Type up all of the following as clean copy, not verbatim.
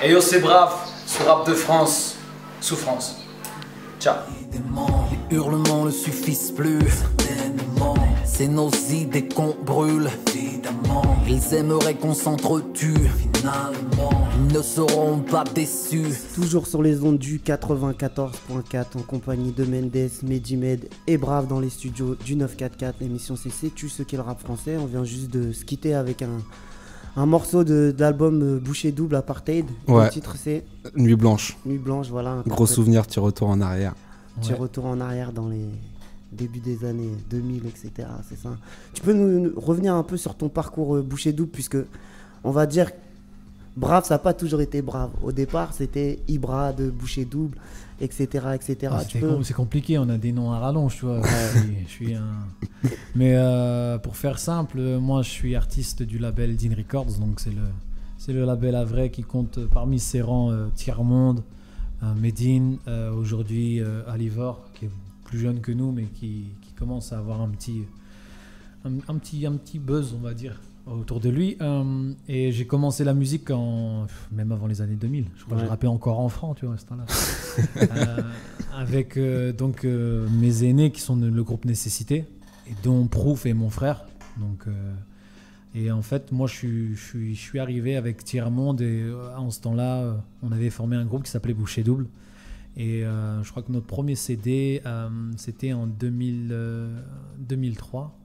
Et yo, c'est Brave, sur Rap de France, Souffrance. Ciao. Les hurlements ne suffisent plus, certainement. C'est nos idées qu'on brûle, évidemment. Ils aimeraient qu'on s'entretue, finalement. Ils ne seront pas déçus. Toujours sur les ondes du 94.4 en compagnie de Mendes, Medimed et Brave dans les studios du 944. L'émission c'est Sais-tu ce qu'est le rap français. On vient juste de se quitter avec un morceau de l'album Bouchée Double Apartheid. Ouais. Le titre c'est Nuit Blanche. Nuit Blanche, voilà. Gros souvenir, petit retour en arrière. Petit retour en arrière dans les débuts des années 2000, etc. C'est ça. Tu peux nous revenir un peu sur ton parcours Bouchée Double, puisque on va dire Brave, ça n'a pas toujours été Brave. Au départ, c'était Ibra de Bouchée Double, etc. etc. Ah, c'est compliqué, on a des noms à rallonge, tu vois. Je suis un... Mais pour faire simple, moi je suis artiste du label Dean Records, donc c'est le label à vrai qui compte parmi ses rangs Tiers-Monde, Medine, aujourd'hui Alivor, qui est plus jeune que nous, mais qui commence à avoir un petit buzz, on va dire, autour de lui. Et j'ai commencé la musique même avant les années 2000. Je crois que je rappais encore en franc, tu vois, à ce temps-là. Avec donc mes aînés qui sont le groupe Nécessité, et dont Proof et mon frère. Donc, et en fait, moi, je suis arrivé avec Tiers-Monde, et en ce temps-là, on avait formé un groupe qui s'appelait Bouchée Double. Et je crois que notre premier CD, c'était en 2003,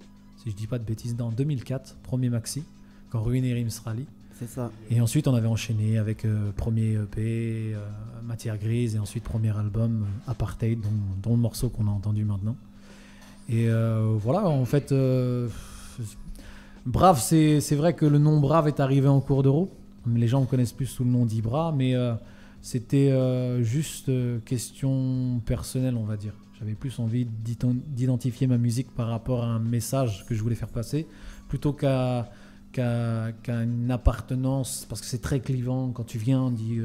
si je dis pas de bêtises, en 2004, premier maxi, quand Ruin et Rims Rally. C'est ça. Et ensuite, on avait enchaîné avec premier EP, Matière Grise, et ensuite premier album, Apartheid, dont le morceau qu'on a entendu maintenant. Et voilà, en fait, Brave, c'est vrai que le nom Brave est arrivé en cours de route. Les gens me connaissent plus sous le nom d'Ibra, mais c'était juste question personnelle, on va dire. J'avais plus envie d'identifier ma musique par rapport à un message que je voulais faire passer, plutôt qu'à une appartenance, parce que c'est très clivant. Quand tu viens, on dit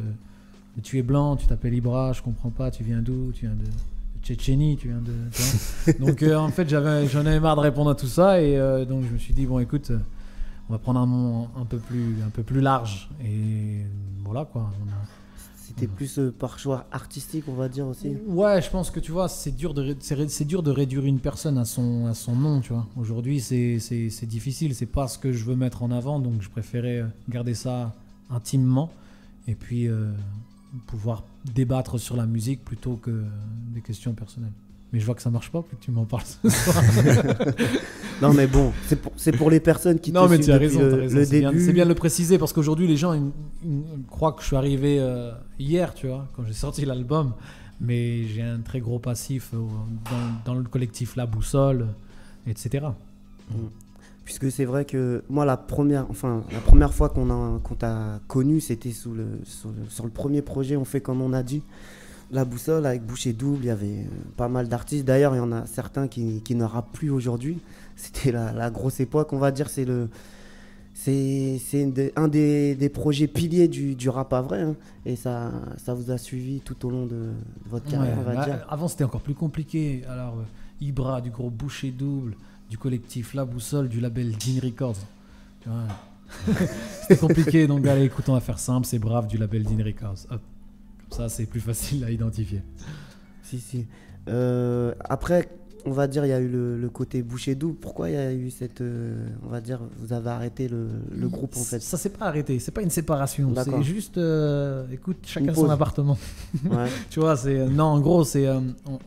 tu es blanc, tu t'appelles Ibra, je comprends pas, tu viens d'où? Tu viens de Tchétchénie, tu viens de... Donc en fait, j'en avais marre de répondre à tout ça, et donc je me suis dit, bon écoute, on va prendre un nom un peu plus large, et voilà quoi. C'était plus par choix artistique, on va dire aussi. Ouais, je pense que tu vois, c'est dur de réduire une personne à son nom, tu vois. Aujourd'hui, c'est difficile, c'est pas ce que je veux mettre en avant, donc je préférais garder ça intimement, et puis pouvoir débattre sur la musique plutôt que des questions personnelles. Mais je vois que ça marche pas, plus que tu m'en parles ce soir. Non mais bon, c'est pour les personnes qui non, te mais tu as suivent raison, depuis le début. C'est bien de le préciser, parce qu'aujourd'hui les gens ils croient que je suis arrivé hier, tu vois, quand j'ai sorti l'album, mais j'ai un très gros passif dans le collectif La Boussole, etc. Puisque c'est vrai que moi la première fois qu'on t'a connu, c'était sur le premier projet On fait comme on a dit, La Boussole, avec Bouchée Double. Il y avait pas mal d'artistes. D'ailleurs, il y en a certains qui ne rappent plus aujourd'hui. C'était la grosse époque, on va dire. C'est un des projets piliers du rap à vrai, hein. Et ça vous a suivi tout au long de votre carrière, on va dire. Avant, c'était encore plus compliqué. Alors, Ibra du groupe Bouchée Double, du collectif La Boussole, du label Dean Records. Tu vois, c'était compliqué. Donc, allez, écoute, on va faire simple. C'est Brave du label Dean Records. Hop. Ça, c'est plus facile à identifier. Si. Après, on va dire, il y a eu le côté Bouchée Double. Pourquoi il y a eu cette... on va dire, vous avez arrêté le groupe, en fait? Ça s'est pas arrêté. C'est pas une séparation. D'accord. C'est juste, écoute, chacun son appartement. Ouais. Tu vois, non, en gros,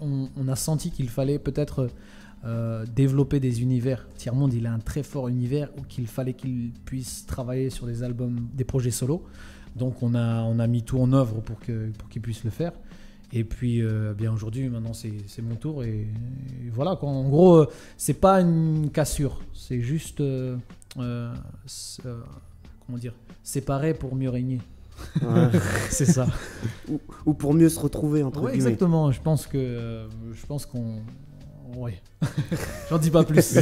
on a senti qu'il fallait peut-être développer des univers. Tiers-Monde, il a un très fort univers, où qu'il fallait qu'il puisse travailler sur des albums, des projets solo. Donc on a mis tout en œuvre pour qu'il puisse le faire. Et puis bien aujourd'hui, maintenant c'est mon tour, et voilà quoi. En gros, c'est pas une cassure, c'est juste comment dire, séparer pour mieux régner. Ouais. C'est ça. Ou pour mieux se retrouver, entre guillemets. Exactement. Je pense qu'on ouais. J'en dis pas plus.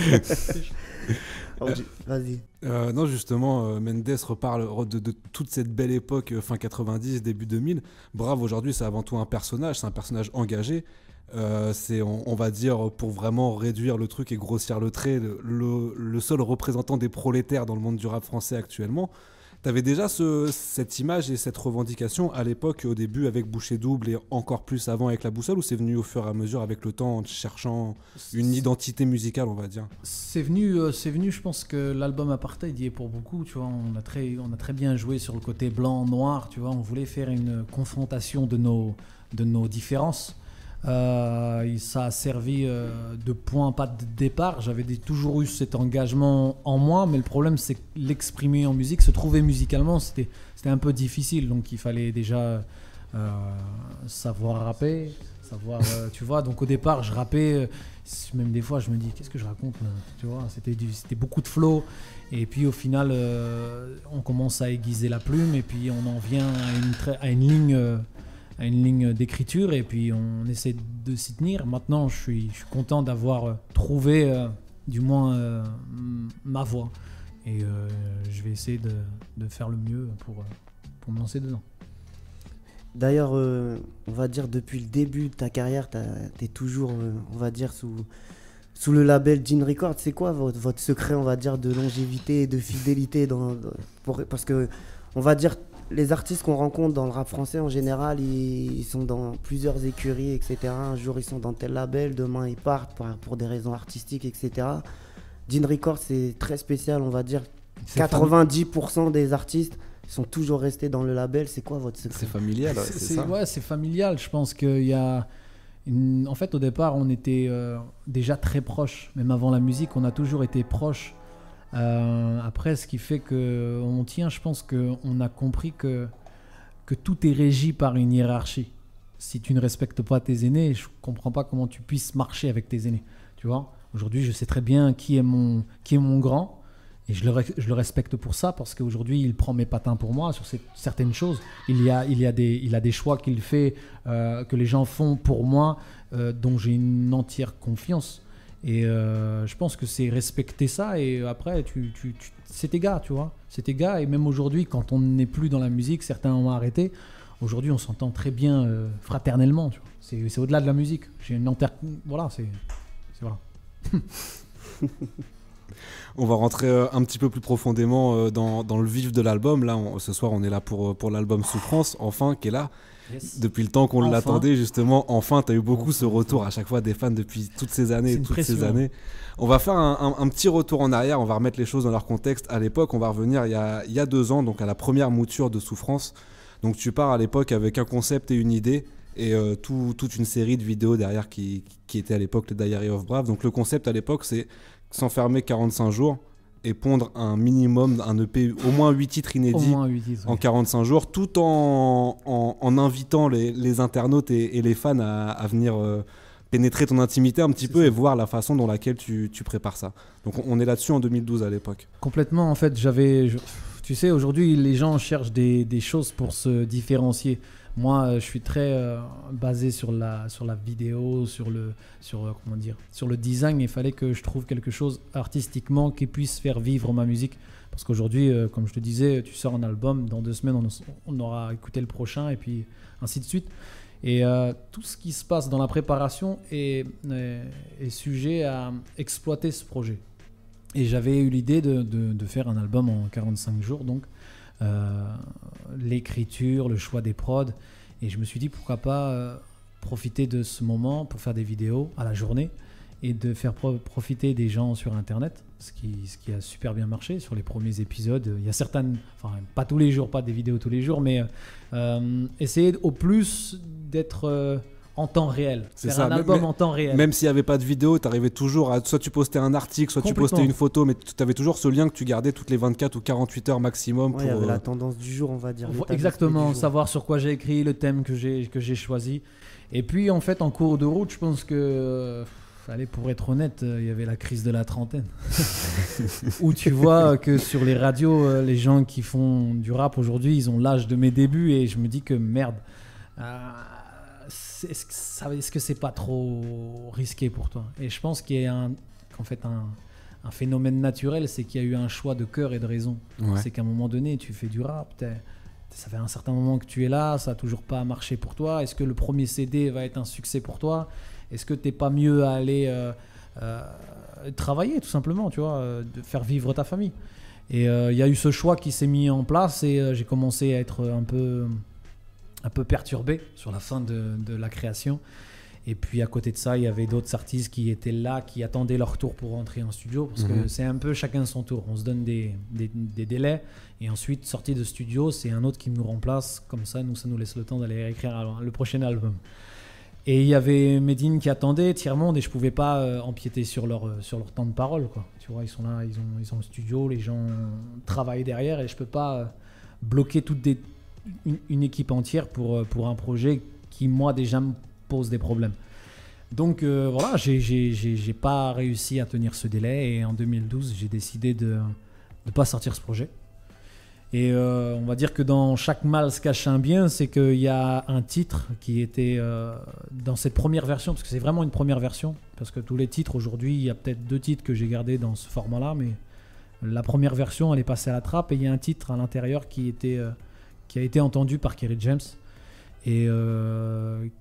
Vas-y. Non, justement, Mendes reparle de toute cette belle époque, fin 90, début 2000. Brave, aujourd'hui, c'est avant tout un personnage, c'est un personnage engagé. C'est, on va dire, pour vraiment réduire le truc et grossir le trait, le seul représentant des prolétaires dans le monde du rap français actuellement. T'avais déjà cette image et cette revendication à l'époque, au début avec Boucher Double et encore plus avant avec La Boussole, ou c'est venu au fur et à mesure avec le temps en cherchant une identité musicale, on va dire? C'est venu, je pense que l'album Apartheid y est pour beaucoup, tu vois, on a très bien joué sur le côté blanc-noir, tu vois, on voulait faire une confrontation de nos différences. Ça a servi de point pas de départ. J'avais toujours eu cet engagement en moi, mais le problème c'est que l'exprimer en musique, se trouver musicalement, c'était un peu difficile. Donc il fallait déjà savoir rapper, tu vois. Donc au départ, je rappais, même des fois, je me dis qu'est-ce que je raconte là, tu vois. C'était beaucoup de flow. Et puis au final, on commence à aiguiser la plume et puis on en vient à une ligne d'écriture et puis on essaie de s'y tenir. Maintenant, je suis content d'avoir trouvé du moins ma voie et je vais essayer de faire le mieux pour me lancer dedans. D'ailleurs, on va dire depuis le début de ta carrière, t'es toujours, on va dire, sous le label Gin Records. C'est quoi votre secret, on va dire, de longévité et de fidélité parce que, on va dire, les artistes qu'on rencontre dans le rap français en général, ils sont dans plusieurs écuries, etc. Un jour ils sont dans tel label, demain ils partent pour des raisons artistiques, etc. Gin Records c'est très spécial, on va dire. 90% des artistes sont toujours restés dans le label. C'est quoi votre secret? C'est familial, c'est ça? Ouais, c'est familial. Je pense qu'il y a... En fait, au départ, on était déjà très proches. Même avant la musique, on a toujours été proches. Après, ce qui fait qu'on tient, je pense qu'on a compris que tout est régi par une hiérarchie. Si tu ne respectes pas tes aînés, je ne comprends pas comment tu puisses marcher avec tes aînés. Tu vois, aujourd'hui, je sais très bien qui est mon grand et je le respecte pour ça parce qu'aujourd'hui, il prend mes patins pour moi sur certaines choses. Il a des choix qu'il fait, que les gens font pour moi, dont j'ai une entière confiance. Et je pense que c'est respecter ça et après c'est tes gars, tu vois, c'est tes gars. Et même aujourd'hui, quand on n'est plus dans la musique, certains ont arrêté, aujourd'hui on s'entend très bien fraternellement, tu vois. C'est au-delà de la musique, j'ai une voilà, c'est voilà. On va rentrer un petit peu plus profondément dans le vif de l'album. Là, ce soir on est là pour l'album Souffrance, enfin, qui est là. Yes. Depuis le temps qu'on l'attendait, justement, enfin, tu as eu beaucoup ce retour à chaque fois des fans depuis toutes ces années. On va faire un petit retour en arrière, on va remettre les choses dans leur contexte. À l'époque, on va revenir il y a 2 ans, donc à la première mouture de Souffrance. Donc tu pars à l'époque avec un concept et une idée, et toute une série de vidéos derrière qui était à l'époque le Diary of Brave. Donc le concept à l'époque, c'est s'enfermer 45 jours et pondre un minimum, un EP, au moins 8 titres inédits en 45 jours, tout en invitant les internautes et les fans à venir pénétrer ton intimité un petit peu et voir la façon dans laquelle tu prépares ça. Donc on est là-dessus en 2012 à l'époque. Complètement, en fait, tu sais, aujourd'hui, les gens cherchent des choses pour se différencier. Moi, je suis très basé sur la vidéo, sur le design. Il fallait que je trouve quelque chose artistiquement qui puisse faire vivre ma musique. Parce qu'aujourd'hui, comme je te disais, tu sors un album, dans 2 semaines, on aura écouté le prochain et puis ainsi de suite. Et tout ce qui se passe dans la préparation est sujet à exploiter ce projet. Et j'avais eu l'idée de faire un album en 45 jours, donc. L'écriture, le choix des prods, et je me suis dit pourquoi pas profiter de ce moment pour faire des vidéos à la journée et de faire profiter des gens sur internet, ce qui a super bien marché sur les premiers épisodes. Il y a certaines, enfin pas tous les jours, pas des vidéos tous les jours, mais essayer au plus d'être en temps réel, faire un album en temps réel. Même s'il n'y avait pas de vidéo, tu arrivais toujours à... Soit tu postais un article, soit tu postais une photo, mais tu avais toujours ce lien que tu gardais toutes les 24 ou 48 heures maximum. Ouais, il y avait la tendance du jour, on va dire. Exactement, savoir sur quoi j'ai écrit, le thème que j'ai choisi. Et puis, en fait, en cours de route, je pense que... Allez, pour être honnête, il y avait la crise de la trentaine. Où tu vois que sur les radios, les gens qui font du rap aujourd'hui, ils ont l'âge de mes débuts, et je me dis que merde... Est-ce que c'est pas trop risqué pour toi? Et je pense qu'il y a qu'en fait un phénomène naturel, c'est qu'il y a eu un choix de cœur et de raison. Ouais. C'est qu'à un moment donné, tu fais du rap, ça fait un certain moment que tu es là, ça n'a toujours pas marché pour toi. Est-ce que le premier CD va être un succès pour toi? Est-ce que t'es pas mieux à aller travailler tout simplement, tu vois, de faire vivre ta famille? Et il y a eu ce choix qui s'est mis en place et j'ai commencé à être un peu perturbé sur la fin de la création. Et puis à côté de ça, il y avait d'autres artistes qui étaient là, qui attendaient leur tour pour rentrer en studio. Parce que c'est un peu chacun son tour. On se donne des délais. Et ensuite, sortie de studio, c'est un autre qui nous remplace. Comme ça nous laisse le temps d'aller écrire le prochain album. Et il y avait Medine qui attendait, Tiers-Monde, et je ne pouvais pas empiéter sur leur temps de parole, quoi. Tu vois, ils sont là, ils ont le studio, les gens travaillent derrière, et je ne peux pas bloquer une équipe entière pour un projet qui, moi, déjà me pose des problèmes. Donc voilà, j'ai pas réussi à tenir ce délai, et en 2012, j'ai décidé de ne pas sortir ce projet. Et on va dire que dans chaque mal se cache un bien, c'est qu'il y a un titre qui était dans cette première version, parce que c'est vraiment une première version, parce que tous les titres aujourd'hui, il y a peut-être 2 titres que j'ai gardés dans ce format-là, mais la première version, elle est passée à la trappe, et il y a un titre à l'intérieur qui a été entendu par Kerry James, et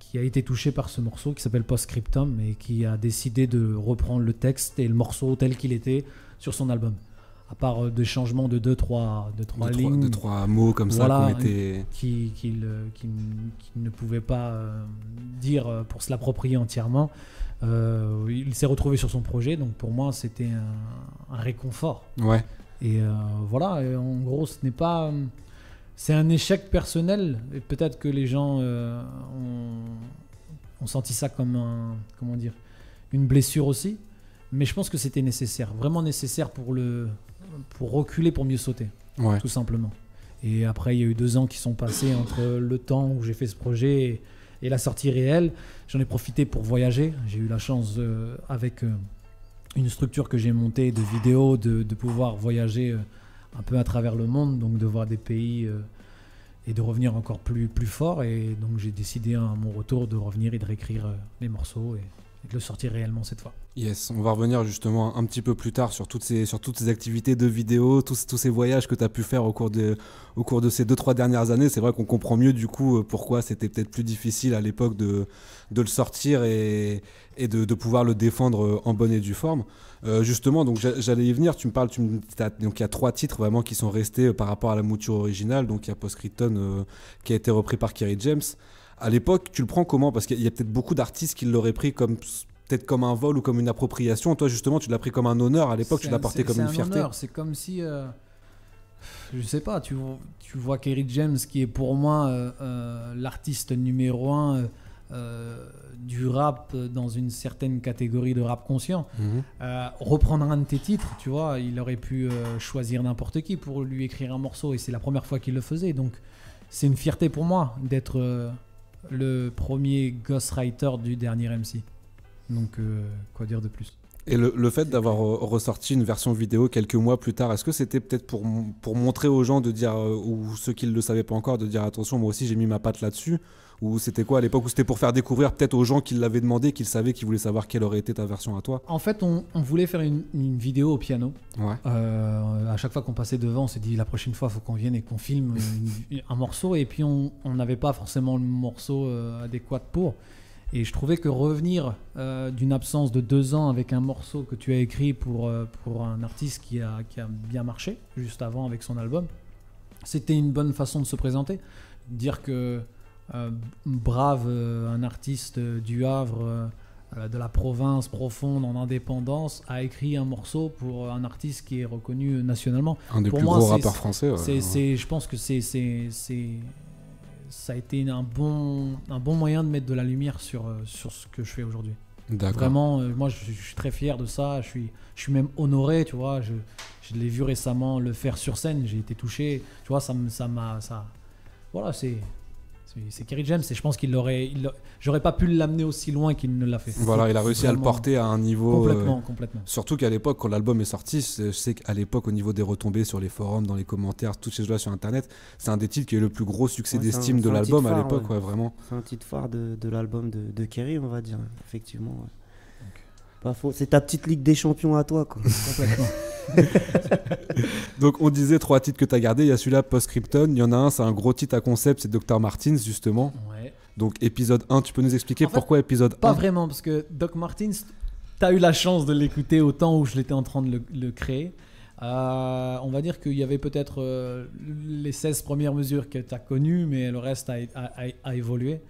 qui a été touché par ce morceau qui s'appelle Postscriptum, et qui a décidé de reprendre le texte et le morceau tel qu'il était sur son album. À part des changements de 2-3 lignes. 2-3 mots comme voilà, ça qu'on était... qu'il ne pouvait pas dire pour se l'approprier entièrement. Il s'est retrouvé sur son projet, donc pour moi c'était un réconfort. Ouais. Et voilà, et en gros ce n'est pas... C'est un échec personnel, et peut-être que les gens ont senti ça comme une blessure aussi, mais je pense que c'était nécessaire, vraiment nécessaire pour reculer, pour mieux sauter, ouais. Tout simplement. Et après, il y a eu 2 ans qui sont passés entre le temps où j'ai fait ce projet et la sortie réelle. J'en ai profité pour voyager. J'ai eu la chance, avec une structure que j'ai montée de vidéos, de pouvoir voyager un peu à travers le monde, donc de voir des pays et de revenir encore plus fort. Et donc j'ai décidé à mon retour de revenir et de réécrire les morceaux et de le sortir réellement cette fois. Yes, on va revenir justement un petit peu plus tard sur toutes ces activités de vidéo, tous ces voyages que tu as pu faire au cours de ces 2-3 dernières années. C'est vrai qu'on comprend mieux du coup pourquoi c'était peut-être plus difficile à l'époque de le sortir et de pouvoir le défendre en bonne et due forme. Justement, donc j'allais y venir, donc il y a 3 titres vraiment qui sont restés par rapport à la mouture originale. Donc il y a Postscriptum qui a été repris par Kerry James. À l'époque, tu le prends comment? Parce qu'il y a peut-être beaucoup d'artistes qui l'auraient pris peut-être comme un vol ou comme une appropriation. Toi, justement, tu l'as pris comme un honneur. À l'époque, tu l'as porté comme une fierté. Honneur. C'est comme si, je sais pas, tu vois Kerry James, qui est pour moi l'artiste numéro 1 du rap dans une certaine catégorie de rap conscient. Reprendre un de tes titres, tu vois, il aurait pu choisir n'importe qui pour lui écrire un morceau, et c'est la première fois qu'il le faisait. Donc, c'est une fierté pour moi d'être le premier ghostwriter du dernier MC. Donc, quoi dire de plus? Et le fait d'avoir ressorti une version vidéo quelques mois plus tard, est-ce que c'était peut-être pour montrer aux gens de dire, ou ceux qui ne le savaient pas encore, de dire attention, moi aussi j'ai mis ma patte là-dessus? Ou c'était quoi à l'époque? Ou c'était pour faire découvrir peut-être aux gens qui l'avaient demandé, qui voulaient savoir quelle aurait été ta version à toi? En fait, on voulait faire une vidéo au piano. Ouais. À chaque fois qu'on passait devant, on s'est dit la prochaine fois, il faut qu'on vienne et qu'on filme un morceau. Et puis, on n'avait pas forcément le morceau adéquat pour. Et je trouvais que revenir d'une absence de 2 ans avec un morceau que tu as écrit pour un artiste qui a bien marché juste avant avec son album, c'était une bonne façon de se présenter. Dire que Brave, un artiste du Havre, de la province profonde en indépendance, a écrit un morceau pour un artiste qui est reconnu nationalement. Un des pour plus moi, gros rappeurs français. Je pense que ça a été un bon moyen de mettre de la lumière sur ce que je fais aujourd'hui. D'accord. Vraiment, moi je suis très fier de ça, je suis même honoré, tu vois, je l'ai vu récemment le faire sur scène, j'ai été touché, tu vois, voilà, c'est Kerry James, et je pense j'aurais pas pu l'amener aussi loin qu'il ne l'a fait. Voilà, il a réussi à le porter à un niveau... Complètement. Surtout qu'à l'époque, quand l'album est sorti, je sais qu'à l'époque, au niveau des retombées sur les forums, dans les commentaires, toutes ces choses-là sur Internet, c'est un des titres qui a eu le plus gros succès d'estime de l'album à l'époque, ouais, vraiment. C'est un titre phare de l'album de Kerry, on va dire, effectivement. Ouais. Pas faux. C'est ta petite Ligue des Champions à toi, quoi. Complètement. Donc on disait 3 titres que tu as gardés, il y a celui-là Postscriptum, il y en a un, c'est un gros titre à concept, c'est Dr Martins justement. Ouais. Donc épisode 1, tu peux nous expliquer pourquoi épisode 1? Pas vraiment, parce que Doc Martins, tu as eu la chance de l'écouter au temps où je l'étais en train de le créer. On va dire qu'il y avait peut-être les 16 premières mesures que tu as connues, mais le reste a évolué.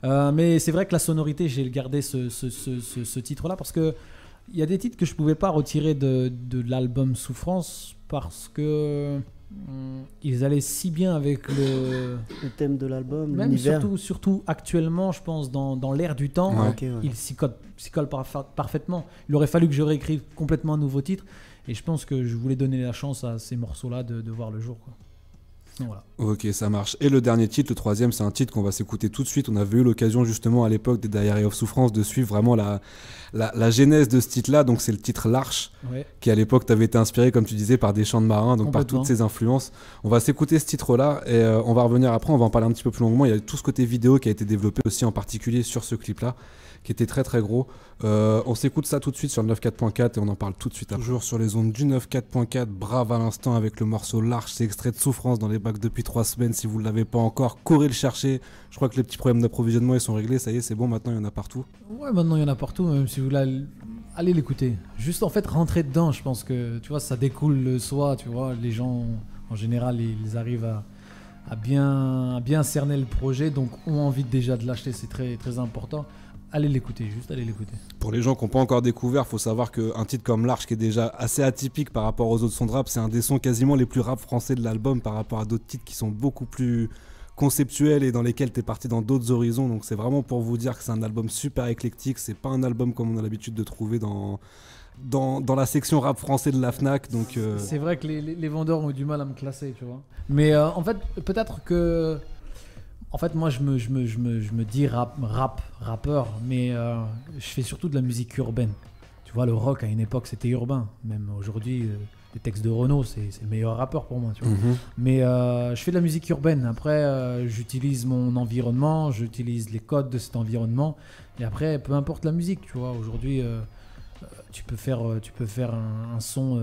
Mais c'est vrai que la sonorité, j'ai gardé ce titre-là parce que il y a des titres que je ne pouvais pas retirer de l'album Souffrance parce que ils allaient si bien avec le thème de l'album, même l'univers. surtout actuellement, je pense, dans l'air du temps, Ouais. Ok, ouais. il s'y colle parfaitement. Il aurait fallu que je réécrive complètement un nouveau titre. Et je pense que je voulais donner la chance à ces morceaux-là de voir le jour, quoi. Donc, voilà. Ok, ça marche. Et le dernier titre, le troisième, c'est un titre qu'on va s'écouter tout de suite. On avait eu l'occasion justement à l'époque des Diary of Souffrance de suivre vraiment la genèse de ce titre-là. Donc c'est le titre L'Arche, Ouais. qui à l'époque t'avait été inspiré, comme tu disais, par des chants de marins, donc par Complètement. toutes ces influences. On va s'écouter ce titre-là et on va revenir après, on va en parler un petit peu plus longuement. Il y a tout ce côté vidéo qui a été développé aussi en particulier sur ce clip-là, qui était très très gros. On s'écoute ça tout de suite sur le 94.4 et on en parle tout de suite après. Toujours sur les ondes du 94.4, Brave à l'instant avec le morceau L'Arche, c'est extrait de Souffrance dans les bacs depuis 3 semaines. Si vous ne l'avez pas encore, courez le chercher. Je crois que les petits problèmes d'approvisionnement ils sont réglés, ça y est, c'est bon, maintenant il y en a partout. Ouais, maintenant il y en a partout, même si vous voulez allez l'écouter. Juste en fait rentrer dedans, je pense que tu vois, ça découle le soi, tu vois, les gens en général ils arrivent à bien cerner le projet, donc ont envie déjà de l'acheter, c'est très, très important. Allez l'écouter, juste allez l'écouter. Pour les gens qui n'ont pas encore découvert, faut savoir qu'un titre comme L'Arche, qui est déjà assez atypique par rapport aux autres sons de rap, c'est un des sons quasiment les plus rap français de l'album par rapport à d'autres titres qui sont beaucoup plus conceptuels et dans lesquels tu es parti dans d'autres horizons. Donc c'est vraiment pour vous dire que c'est un album super éclectique, c'est pas un album comme on a l'habitude de trouver dans la section rap français de la FNAC. Donc C'est vrai que les vendeurs ont eu du mal à me classer, tu vois. Mais en fait, peut-être que... En fait, moi, je me dis rappeur, mais je fais surtout de la musique urbaine. Tu vois, le rock, à une époque, c'était urbain. Même aujourd'hui, les textes de Renaud, c'est le meilleur rappeur pour moi, tu vois. Mais je fais de la musique urbaine. Après, j'utilise mon environnement, j'utilise les codes de cet environnement. Et après, peu importe la musique, tu vois. Aujourd'hui, tu peux faire un son...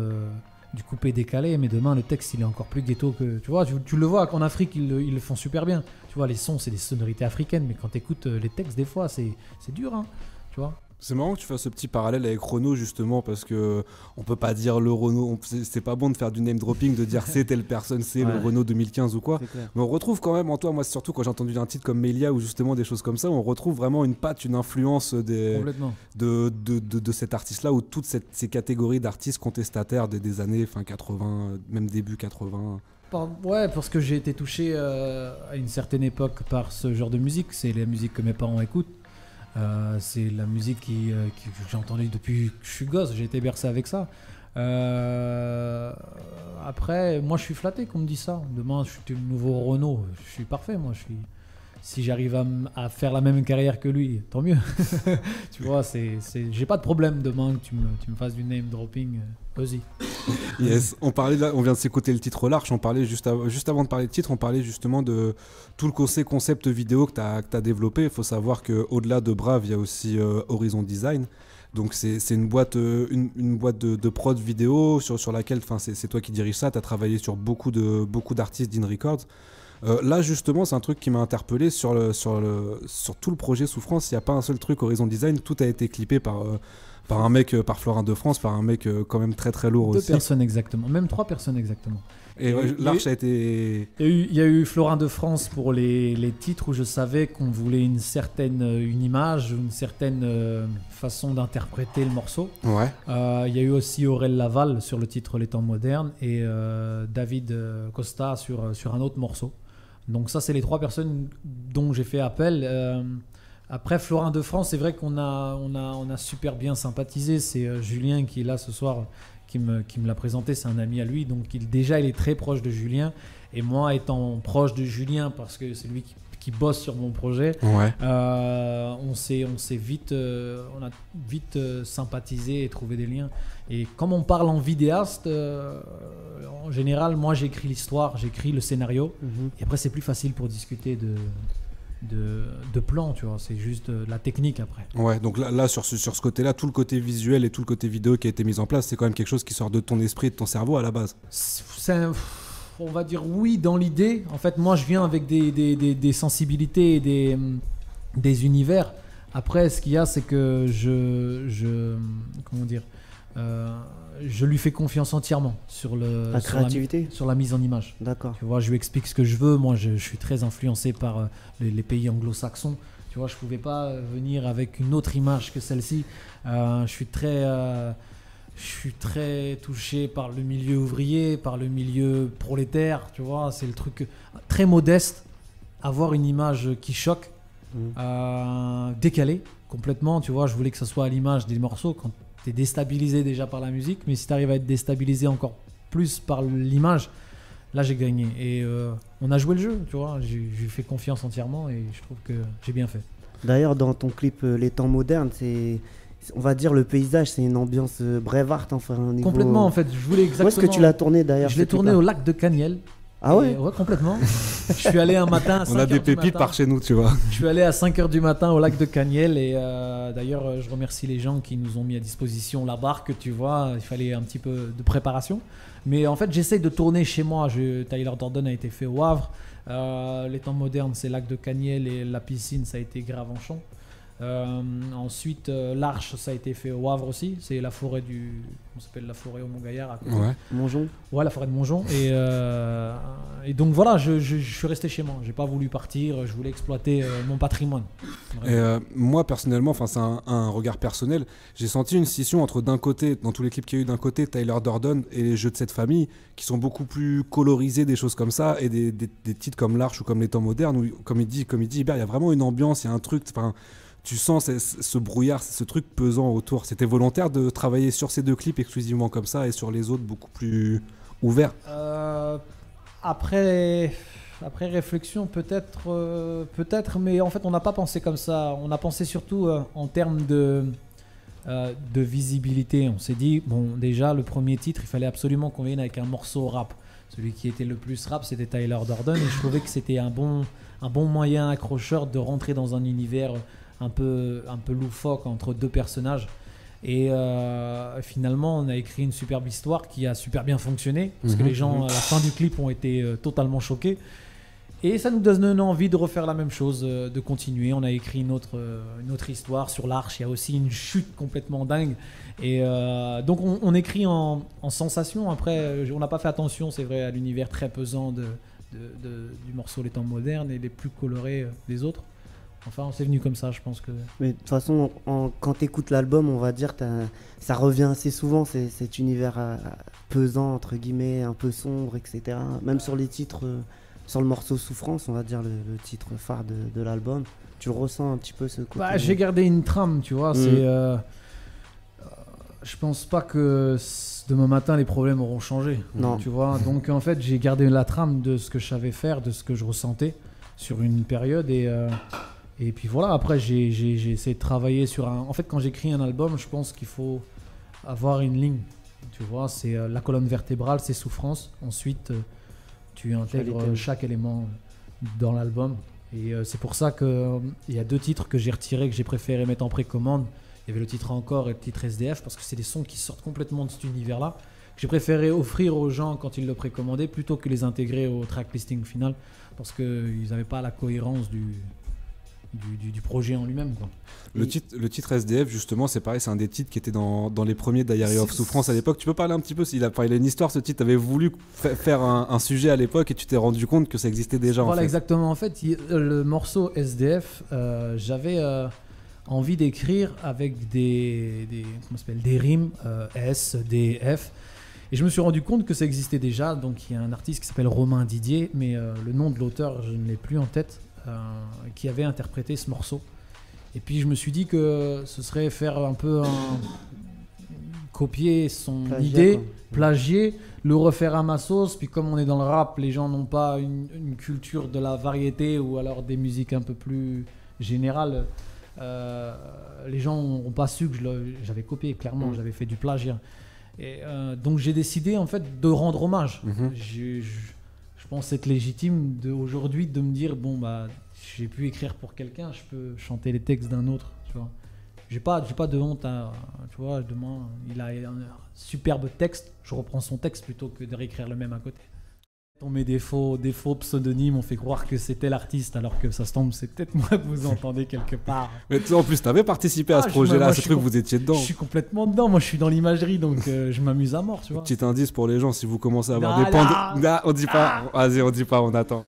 du coupé décalé, mais demain le texte il est encore plus ghetto que tu vois, tu le vois qu'en Afrique ils le font super bien, tu vois, les sons c'est des sonorités africaines, mais quand tu écoutes les textes des fois c'est dur, hein, tu vois. c'est marrant que tu fasses ce petit parallèle avec Renaud justement parce que on peut pas dire le Renaud, c'est pas bon de faire du name dropping, de dire c'est telle personne, c'est le Renaud 2015 ou quoi. Mais on retrouve quand même en toi, moi surtout quand j'ai entendu un titre comme Mélia ou justement des choses comme ça, on retrouve vraiment une patte, une influence de cet artiste-là ou toutes ces catégories d'artistes contestataires des années fin 80, même début 80. Ouais, parce que j'ai été touché à une certaine époque par ce genre de musique, c'est la musique que mes parents écoutent. C'est la musique que j'ai entendue depuis que je suis gosse, j'ai été bercé avec ça. Après, moi je suis flatté qu'on me dise ça. Demain, je suis le nouveau Renaud, je suis parfait. Moi, si j'arrive à faire la même carrière que lui, tant mieux. Tu vois, j'ai pas de problème demain que tu me fasses du name dropping. Vas-y. Yes, on vient de s'écouter le titre L'Arche, on parlait juste avant de parler de titre, on parlait justement de tout le concept vidéo que tu as développé. Il faut savoir qu'au-delà de Brave, il y a aussi Horizon Design. Donc c'est une boîte de prod vidéo sur laquelle c'est toi qui diriges ça, tu as travaillé sur beaucoup d'artistes d'In Records. Là justement c'est un truc qui m'a interpellé sur tout le projet Souffrance. Il n'y a pas un seul truc Horizon Design, tout a été clippé par un mec, par Florin de France, par un mec quand même très très lourd aussi. 2 personnes exactement, même 3 personnes exactement. Et L'Arche a été... Il y a eu Florin de France pour les titres où je savais qu'on voulait une image, une certaine façon d'interpréter le morceau. Ouais. Il y a eu aussi Aurel Laval sur le titre Les temps modernes et David Costa sur un autre morceau. Donc ça, c'est les 3 personnes dont j'ai fait appel. Après, Florin de France, c'est vrai qu'on a super bien sympathisé. C'est Julien qui est là ce soir, qui me l'a présenté. C'est un ami à lui, donc il est très proche de Julien. Et moi, étant proche de Julien, parce que c'est lui qui bosse sur mon projet, ouais. On a vite sympathisé et trouvé des liens. Et comme on parle en vidéaste, en général, moi j'écris l'histoire, j'écris le scénario. Et après, c'est plus facile pour discuter de plan, tu vois, c'est juste la technique après. Ouais, donc là sur ce côté-là, tout le côté visuel et tout le côté vidéo qui a été mis en place, c'est quand même quelque chose qui sort de ton esprit, de ton cerveau à la base. On va dire oui dans l'idée. En fait, moi je viens avec des sensibilités et des univers. Après, ce qu'il y a, c'est que comment dire, je lui fais confiance entièrement sur La créativité. sur la mise en image. D'accord. Tu vois, je lui explique ce que je veux. Moi, je suis très influencé par les pays anglo-saxons. Tu vois, je pouvais pas venir avec une autre image que celle-ci. Je suis très touché par le milieu ouvrier, par le milieu prolétaire. Tu vois, c'est le truc très modeste. Avoir une image qui choque, décalée complètement. Tu vois, je voulais que ça soit à l'image des morceaux quand tu es déstabilisé déjà par la musique, mais si tu arrives à être déstabilisé encore plus par l'image, là j'ai gagné. Et on a joué le jeu, tu vois. J'ai fait confiance entièrement et je trouve que j'ai bien fait. D'ailleurs, dans ton clip Les temps modernes, on va dire le paysage, c'est une ambiance Brevard, enfin un niveau... Complètement, en fait, je voulais exactement. Où est-ce que tu l'as tourné d'ailleurs? Je l'ai tourné au lac de Caniel. Ah ouais? Ouais, complètement. Je suis allé un matin à 5h On a des pépites par chez nous, tu vois. Je suis allé à 5h du matin au lac de Caniel et d'ailleurs, je remercie les gens qui nous ont mis à disposition la barque, tu vois. Il fallait un petit peu de préparation. Mais en fait, j'essaye de tourner chez moi. Tyler Durden a été fait au Havre. Les temps modernes, c'est lac de Caniel et la piscine, ça a été Gravenchon. Ensuite, l'Arche, ça a été fait au Havre aussi. C'est la forêt on s'appelle la forêt au Mont-Gaillard à côté. Ouais. Montjon. Ouais, la forêt de Montjon. Et donc voilà, je suis resté chez moi. J'ai pas voulu partir. Je voulais exploiter mon patrimoine. Et moi personnellement, enfin c'est un regard personnel, j'ai senti une scission entre d'un côté, dans tous les clips qu'il y a eu, d'un côté Tyler Durden et les jeux de cette famille qui sont beaucoup plus colorisés, des choses comme ça, et des titres comme l'Arche ou comme les temps modernes où comme il dit Hubert, il y a vraiment une ambiance, il y a un truc, enfin tu sens ce brouillard, ce truc pesant autour. C'était volontaire de travailler sur ces deux clips exclusivement comme ça et sur les autres beaucoup plus ouverts? Après réflexion, peut-être, mais en fait, on n'a pas pensé comme ça. On a pensé surtout en termes de visibilité. On s'est dit, bon, déjà, le premier titre, il fallait absolument qu'on vienne avec un morceau rap. Celui qui était le plus rap, c'était Tyler Durden, et je trouvais que c'était un bon moyen accrocheur de rentrer dans un univers un peu loufoque entre deux personnages. Et finalement, on a écrit une superbe histoire qui a super bien fonctionné parce que les gens à la fin du clip ont été totalement choqués. Et ça nous donne envie de refaire la même chose, de continuer. On a écrit une autre histoire sur l'Arche. Il y a aussi une chute complètement dingue. Et donc on écrit en sensation. Après, on n'a pas fait attention, c'est vrai, à l'univers très pesant du morceau Les temps modernes et les plus colorés des autres. Enfin, c'est venu comme ça, je pense que... Mais de toute façon, quand tu écoutes l'album, on va dire, ça revient assez souvent, cet univers pesant, entre guillemets, un peu sombre, etc. Même sur les titres, sur le morceau Souffrance, on va dire, le titre phare de l'album, tu le ressens un petit peu ce côté... J'ai gardé une trame, tu vois, je pense pas que demain matin, les problèmes auront changé, non. Tu vois. Donc, en fait, j'ai gardé la trame de ce que je savais faire, de ce que je ressentais sur une période et puis voilà, après j'ai essayé de travailler sur en fait, quand j'écris un album, je pense qu'il faut avoir une ligne. Tu vois, c'est la colonne vertébrale, c'est Souffrance. Ensuite, tu intègres chaque élément dans l'album. Et c'est pour ça qu'il y a deux titres que j'ai retirés, que j'ai préféré mettre en précommande. Il y avait le titre Encore et le titre SDF, parce que c'est des sons qui sortent complètement de cet univers-là. J'ai préféré offrir aux gens quand ils le précommandaient plutôt que les intégrer au track listing final, parce qu'ils n'avaient pas la cohérence du projet en lui-même, quoi. Le titre SDF, justement, c'est pareil, c'est un des titres qui était dans les premiers Diary of Souffrance à l'époque. Tu peux parler un petit peu, il a une histoire, ce titre. Tu avais voulu faire un sujet à l'époque et tu t'es rendu compte que ça existait déjà. Voilà, en fait. Exactement. En fait, le morceau SDF, j'avais envie d'écrire avec des rimes S, D, F. Et je me suis rendu compte que ça existait déjà. Donc il y a un artiste qui s'appelle Romain Didier, mais le nom de l'auteur, je ne l'ai plus en tête. Qui avait interprété ce morceau. Et puis je me suis dit que ce serait faire un peu copier son idée, plagier, le refaire à ma sauce. Puis comme on est dans le rap, les gens n'ont pas une culture de la variété ou alors des musiques un peu plus générales. Les gens n'ont pas su que j'avais copié, clairement, j'avais fait du plagiat. Et donc j'ai décidé en fait de rendre hommage. Je pense être légitime aujourd'hui de me dire bon bah j'ai pu écrire pour quelqu'un, je peux chanter les textes d'un autre, tu vois. J'ai pas de honte tu vois, demain il a un superbe texte, je reprends son texte plutôt que de réécrire le même à côté. On met des faux pseudonymes, on fait croire que c'était l'artiste, alors que ça se tombe, c'est peut-être moi que vous entendez quelque part. Mais toi, en plus, t'avais participé à ce projet-là, ce truc, vous étiez dedans. Je suis complètement dedans, moi je suis dans l'imagerie, donc je m'amuse à mort, tu vois. Petit indice pour les gens, si vous commencez à avoir des pandes... On dit pas, vas-y, on dit pas, on attend.